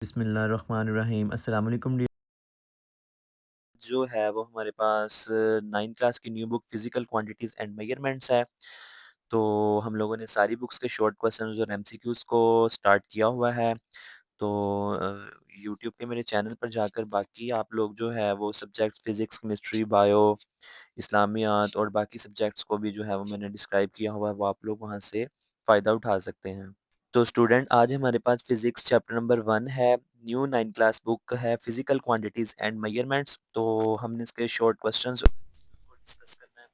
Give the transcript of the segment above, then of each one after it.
बिस्मिल्लाहिर्रहमानिर्रहीम अस्सलाम वालेकुम जो है वो हमारे पास 9th क्लास की new book physical quantities and measurements है। तो हम लोगों ने सारी बुक्स के शॉर्ट क्वेश्चंस और एमसीक्यूज़ को स्टार्ट किया हुआ है। तो यूट्यूब पे मेरे चैनल पर जाकर बाकी आप लोग जो है वो सब्जेक्ट्स फिज़िक्स, केमिस्ट्री, बायो, इस्लामियात और बाकी सब्जेक्ट्स को भी जो है वो मैंने डिस्क्राइब किया हुआ है, वो आप लोग वहाँ से फ़ायदा उठा सकते हैं। तो स्टूडेंट आज हमारे पास फिजिक्स चैप्टर नंबर 1 है, न्यू 9 क्लास बुक है फिजिकल क्वांटिटीज एंड मेजरमेंट्स। तो हमने इसके शॉर्ट क्वेश्चंस और एमसीक्यू को डिस्कस करना है।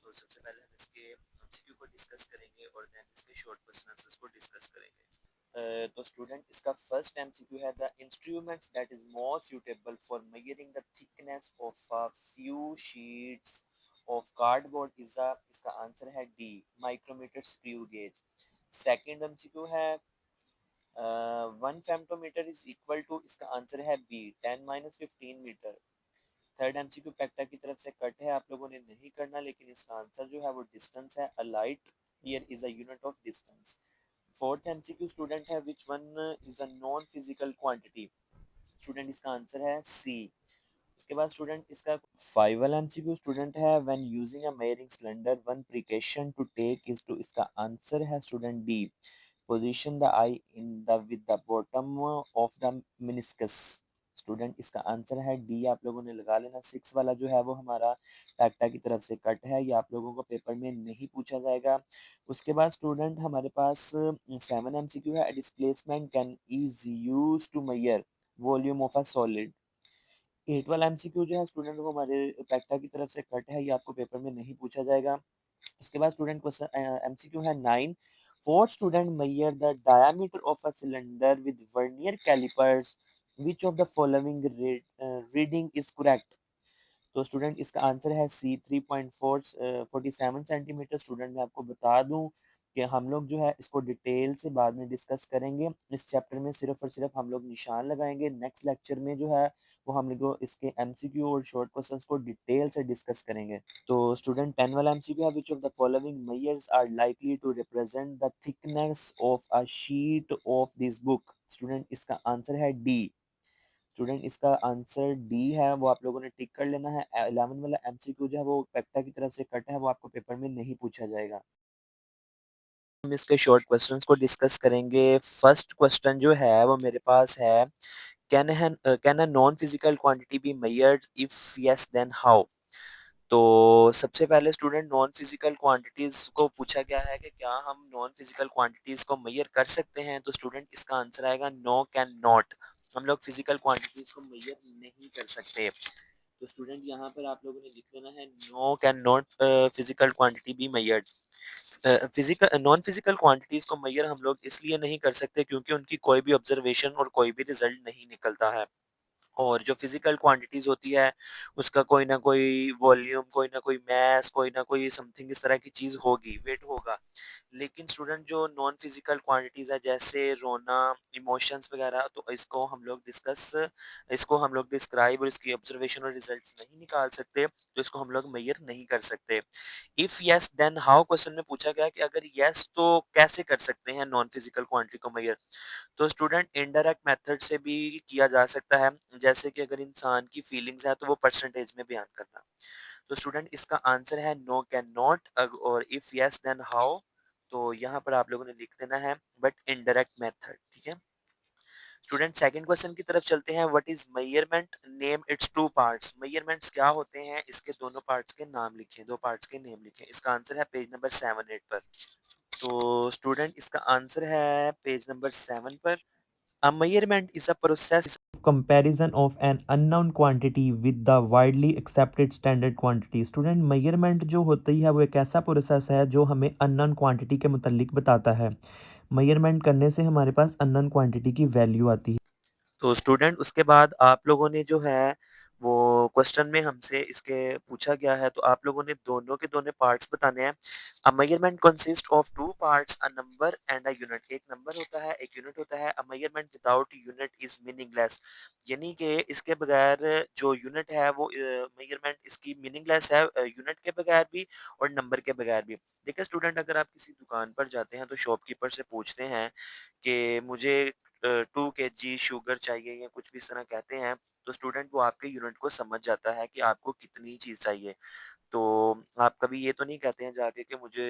तो सबसे पहले हम इसके एमसीक्यू को डिस्कस करेंगे और देन इसके शॉर्ट क्वेश्चंस को डिस्कस करेंगे। तो स्टूडेंट इसका फर्स्ट एमसीक्यू है the instruments that is more suitable for measuring the thickness of a few sheets of cardboard is a इसका आंसर है D micrometer screw gauge. Second MCQ है 1 femtometer is equal to इसका answer है B 10 - 15 meter. Third MCQ पैक्टा की तरफ से cut है, आप लोगों ने नहीं करना, लेकिन इसका आंसर जो है वो डिस्टेंस है। A light year is a unit of distance. Fourth MCQ student है which one is a non physical quantity. Student इसका आंसर है सी। उसके बाद स्टूडेंट इसका फाइव वाला एमसीक्यू स्टूडेंट है when using a measuring cylinder one precaution to take is to इसका answer है student D position the eye in the with the bottom of the meniscus. Student इसका answer है D, आप लोगों ने लगा लेना। सिक्स वाला जो है वो हमारा टैक्टा की तरफ से कट है, ये आप लोगों को पेपर में नहीं पूछा जाएगा। उसके बाद स्टूडेंट हमारे पास सेवन एमसीक्यू है displacement can is use to measure volume of a solid. Eight वाला एमसीक्यू जो है स्टूडेंट को हमारे पैक्टा की तरफ से कट है, ये आपको पेपर में नहीं पूछा जाएगा। उसके बाद स्टूडेंट क्वेश्चन एमसीक्यू है 9 four student measure the diameter of a cylinder with vernier callipers which of the following reading is correct. तो स्टूडेंट इसका आंसर है सी 3.47 सेंटीमीटर। स्टूडेंट मैं आपको बता दूं कि हम लोग जो है इसको डिटेल से बाद में डिस्कस करेंगे। इस चैप्टर में सिर्फ और सिर्फ हम लोग निशान लगाएंगे। नेक्स्ट लेक्चर में जो है वो हम लोग इसके एमसीक्यू और शॉर्ट क्वेश्चंस को डिटेल से डिस्कस करेंगे। तो स्टूडेंट 10 वाला एमसीक्यू है which of the following measures are likely to represent the thickness of a sheet of this book. Student इसका आंसर है डी। स्टूडेंट इसका आंसर डी है, वो आप लोगों ने टिक कर लेना है। 11 वाला एमसीक्यू जो है वो पेक्टा की तरफ से कट है, वो आपको पेपर में नहीं पूछा जाएगा। हम इसके शॉर्ट क्वेश्चंस को डिस्कस करेंगे। फर्स्ट क्वेश्चन जो है वो मेरे पास है can a non physical quantity be measured if yes then how. तो सबसे पहले स्टूडेंट नॉन फिजिकल क्वांटिटीज को पूछा गया है कि क्या हम नॉन फिजिकल क्वांटिटीज को मेजर कर सकते हैं। तो स्टूडेंट इसका आंसर आएगा नो कैन नॉट। हम लोग फिजिकल क्वांटिटीज को मेजर नहीं कर सकते। तो स्टूडेंट यहाँ पर आप लोगों ने लिख देना है no can not physical quantity be measured. Physical non physical quantities को मेजर हम लोग इसलिए नहीं कर सकते क्योंकि उनकी कोई भी ऑब्जर्वेशन और कोई भी रिजल्ट नहीं निकलता है। और जो फिजिकल क्वांटिटीज होती है उसका कोई ना कोई वॉल्यूम, कोई ना कोई मास, कोई ना कोई समथिंग इस तरह की चीज होगी, वेट होगा। लेकिन स्टूडेंट जो नॉन फिजिकल क्वांटिटीज है जैसे रोना, इमोशंस वगैरह, तो इसको हम लोग डिस्क्राइब और इसकी ऑब्जर्वेशन और रिजल्ट्स नहीं निकाल सकते, तो इसको हम लोग मेजर नहीं कर सकते। If yes then how question में पूछा गया कि अगर यस तो कैसे कर सकते हैं नॉन फिजिकल क्वांटिटी को मेजर। तो स्टूडेंट इनडायरेक्ट मेथड से भी किया जा सकता है, जैसे कि अगर इंसान की फीलिंग्स है तो वो परसेंटेज में बयान करना। तो स्टूडेंट इसका आंसर है नो कैन नॉट। और इफ यस देन हाउ, तो यहाँ पर आप लोगों ने लिख देना है बट इनडायरेक्ट मेथड। ठीक है स्टूडेंट, सेकंड क्वेश्चन की तरफ चलते हैं। What is measurement, name it's two parts. Measurements क्या होते हैं, इसके दोनों पार्ट्स के नाम लिखें, दो पार्ट्स के नेम लिखें। इसका आंसर है पेज नंबर 7-8 पर। तो स्टूडेंट इसका आंसर है पेज नंबर 7 पर। A measurement is a process of comparison of an unknown quantity with the widely accepted standard quantity। Student measurement जो होती है वो एक ऐसा प्रोसेस है जो हमें अननोन क्वांटिटी के मुतल्लिक बताता है। मेजरमेंट करने से हमारे पास अननोन क्वांटिटी की वैल्यू आती है। तो स्टूडेंट उसके बाद आप लोगों ने जो है वो क्वेश्चन में हमसे इसके पूछा गया है, तो आप लोगों ने दोनों के दोनों पार्ट्स बताने हैं। अ measurement consist of two parts, a number and a unit. एक नंबर होता है, एक यूनिट होता है। अ measurement without unit is meaningless. यानी कि इसके बगैर जो यूनिट है वो मेजरमेंट इसकी मीनिंगलेस है, यूनिट के बगैर भी और नंबर के बगैर भी। देखिए स्टूडेंट, अगर आप किसी दुकान पर जाते हैं तो शॉपकीपर से पूछते हैं कि मुझे 2 केजी शुगर चाहिए या कुछ भी इस तरह कहते हैं, तो स्टूडेंट वो आपके यूनिट को समझ जाता है कि आपको कितनी चीज़ चाहिए। तो आप कभी ये तो नहीं कहते हैं जाके कि मुझे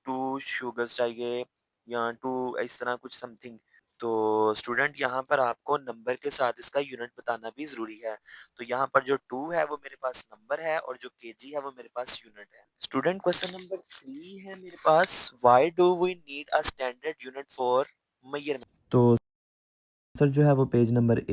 2 शुगर्स चाहिए या 2 इस तरह कुछ समथिंग। तो स्टूडेंट यहाँ पर आपको नंबर के साथ इसका यूनिट बताना भी ज़रूरी है। तो यहाँ पर जो 2 है वो मेरे पास नंबर है और जो केजी है वो मेरे पास यूनिट है। स्टूडेंट क्वेश्चन नंबर 3 है मेरे पास, why do we need a standard unit for measurement? तो आंसर जो है वो पेज नंबर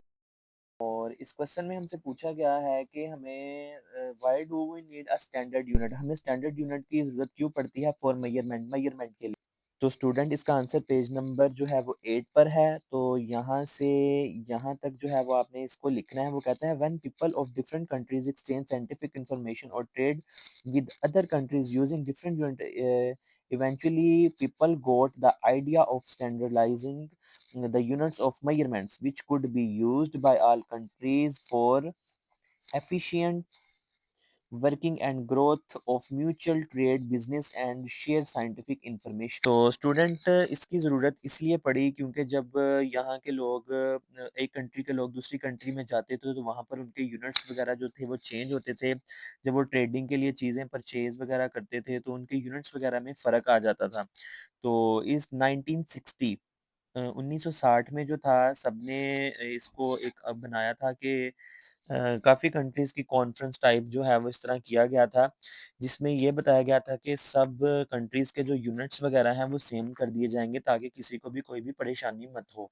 और इस क्वेश्चन में हमसे पूछा गया है कि हमें why do we need a standard unit, हमें स्टैंडर्ड यूनिट की ज़रूरत क्यों पड़ती है फॉर मेजरमेंट के लिए। तो स्टूडेंट इसका आंसर पेज नंबर जो है वो 8 पर है। तो यहाँ से यहाँ तक जो है वो आपने इसको लिखना है। वो कहता है when people of different countries exchange scientific information और trade with other countries using different unit, eventually people got the idea of standardizing the units of measurements which could be used by all countries for efficient working and growth of mutual trade business and share scientific information. तो student इसकी ज़रूरत इसलिए पड़ी क्योंकि जब यहाँ के लोग एक कंट्री के लोग दूसरी कंट्री में जाते थे तो वहाँ पर उनके यूनिट्स वगैरह जो थे वो चेंज होते थे। जब वो ट्रेडिंग के लिए चीज़ें परचेज वगैरह करते थे तो उनके यूनिट्स वगैरह में फ़र्क आ जाता था। तो इस 1960 1960 में जो था सबने इसको एक बनाया था कि काफ़ी कंट्रीज़ की कॉन्फ्रेंस टाइप जो है वो इस तरह किया गया था, जिसमें ये बताया गया था कि सब कंट्रीज़ के जो यूनिट्स वगैरह हैं वो सेम कर दिए जाएँगे ताकि किसी को भी कोई भी परेशानी मत हो।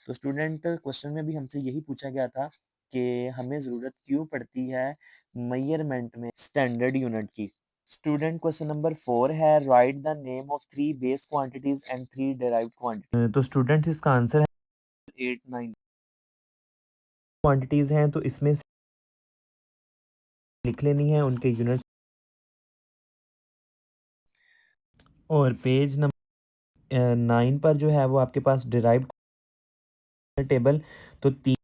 तो स्टूडेंट क्वेश्चन में भी हमसे यही पूछा गया था कि हमें ज़रूरत क्यों पड़ती है मेज़रमेंट में स्टैंडर्ड यूनिट की। स्टूडेंट क्वेश्चन नंबर 4 है right the name of 3 base quantities and 3 derived quantity. तो स्टूडेंट इसका आंसर है 8, 9 क्वांटिटीज़ हैं तो इसमें से लिख लेनी है उनके यूनिट्स और पेज नंबर 9 पर जो है वो आपके पास डिराइव्ड टेबल तो 3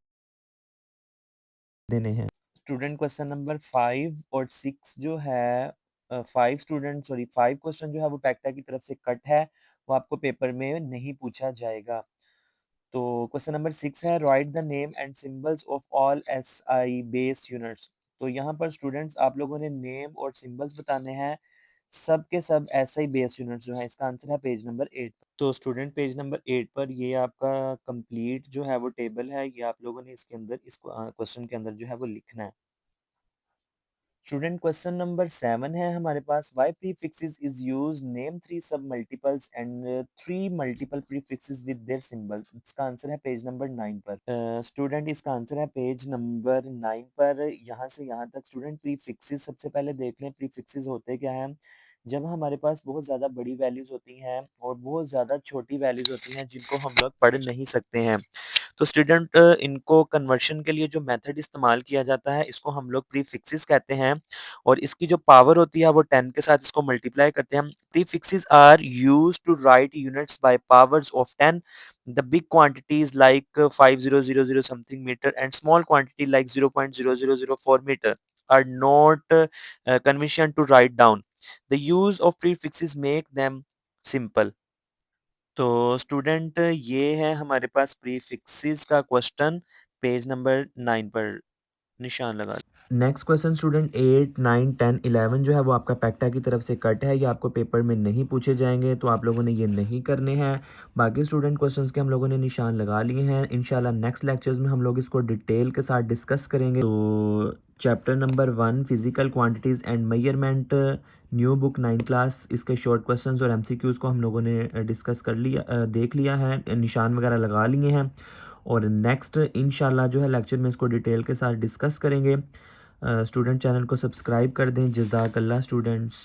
देने हैं। स्टूडेंट क्वेश्चन नंबर 5 और 6 जो है 5 स्टूडेंट सॉरी 5 क्वेश्चन जो है वो पैक्टा की तरफ से कट है, वो आपको पेपर में नहीं पूछा जाएगा। तो क्वेश्चन नंबर 6 है right the name and symbols of all SI base units. तो यहाँ पर स्टूडेंट्स आप लोगों ने नेम और सिंबल्स बताने हैं सब के सब एसआई बेस यूनिट्स जो है। इसका आंसर है पेज नंबर 8। तो स्टूडेंट पेज नंबर 8 पर ये आपका कंप्लीट जो है वो टेबल है, ये आप लोगों ने इसके अंदर इस क्वेश्चन के अंदर जो है वो लिखना है। स्टूडेंट क्वेश्चन नंबर 7 है हमारे पास why prefixes is used name 3 sub multiples and 3 multiple prefixes with their symbols. इसका आंसर है पेज नंबर 9 पर। स्टूडेंट इसका आंसर है पेज नंबर 9 पर। यहाँ से यहाँ तक स्टूडेंट प्रीफिक्सेस सबसे पहले देख लें प्रीफिक्सेस होते क्या हैं। जब हमारे पास बहुत ज़्यादा बड़ी वैल्यूज़ होती हैं और बहुत ज़्यादा छोटी वैल्यूज़ होती हैं जिनको हम लोग पढ़ नहीं सकते हैं, तो स्टूडेंट इनको कन्वर्शन के लिए जो मेथड इस्तेमाल किया जाता है इसको हम लोग प्रीफिक्सेस कहते हैं और इसकी जो पावर होती है वो 10 के साथ इसको मल्टीप्लाई करते हैं। Prefixes are used to write units by powers of 10 the big quantities like 5000 something meter and small quantity like 0.0004 meter are not convention to write down. The use of prefixes make them simple. तो student ये है हमारे पास prefixes का question page number 9 पर निशान लगा। Next question student 8, 9, 10, 11 जो है वो आपका पैक्टा की तरफ से कट है, ये आपको पेपर में नहीं पूछे जाएंगे तो आप लोगों ने ये नहीं करने हैं। बाकी स्टूडेंट क्वेश्चंस के हम लोगों ने निशान लगा लिए हैं। इंशाल्लाह नेक्स्ट लेक्चर्स में हम लोग इसको डिटेल के साथ डिस्कस करेंगे। तो chapter number 1 physical quantities and measurement new book 9 class, इसके शॉर्ट क्वेश्चंस और एमसीक्यूज़ को हम लोगों ने डिस्कस कर लिया, देख लिया है, निशान वगैरह लगा लिए हैं और नेक्स्ट इंशाल्लाह जो है लेक्चर में इसको डिटेल के साथ डिस्कस करेंगे। स्टूडेंट चैनल को सब्सक्राइब कर दें। जज़ाकल्लाह स्टूडेंट्स।